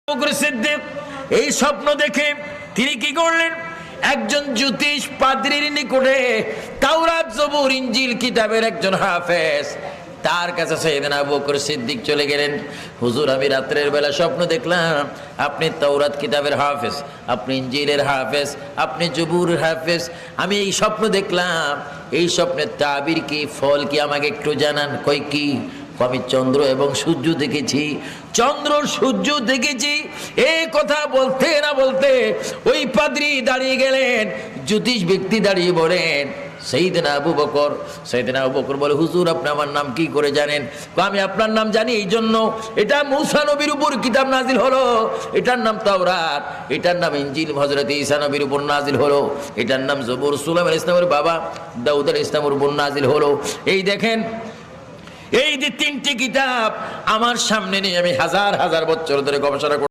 বকর সিদ্দিক এই স্বপ্ন দেখে তিনি কি করলেন? একজন জ্যোতিষ পাদ্রীর নিকটে তাওরাত জবুর ইনজিল কিতাবের একজন হাফেজ, তার কাছে সাইয়েদনা আবু বকর সিদ্দিক চলে গেলেন। হুজুর, আমি রাত্রের বেলা স্বপ্ন দেখলাম আপনি তাওরাত কিতাবের হাফেজ, আপনি ইনজিলের হাফেজ, আপনি জবুরের হাফেজ। আমি এই স্বপ্ন দেখলাম, এই স্বপ্নের তাবির কি, ফল কি আমাকে একটু জানান। কই কি? আমি চন্দ্র এবং সূর্য দেখেছি, চন্দ্র সূর্য দেখেছি। এই কথা বলতে না বলতে ওই পাদ্রী দাঁড়িয়ে গেলেন, জ্যোতিষ ব্যক্তি দাঁড়িয়ে বলেন সাইয়েদনা আবু বকর। সাইয়েদনা আবু বকর বলে, হুজুর আপনি আমার নাম কি করে জানেন? আমি আপনার নাম জানি এই জন্য, এটা মূসা নবীর উপর কিতাব নাজিল হলো, এটার নাম তাওরাত, এটার নাম ইনজিল হযরত ঈসা নবীর উপর নাজিল হলো, এটার নাম জবুর সুলাইমান ইসলামের বাবা দাউদ আলাইহিস সালামের উপর নাজিল হলো। এই দেখেন, এই যে তিনটি কিতাব আমার সামনে নিয়ে আমি হাজার হাজার বছর ধরে গবেষণা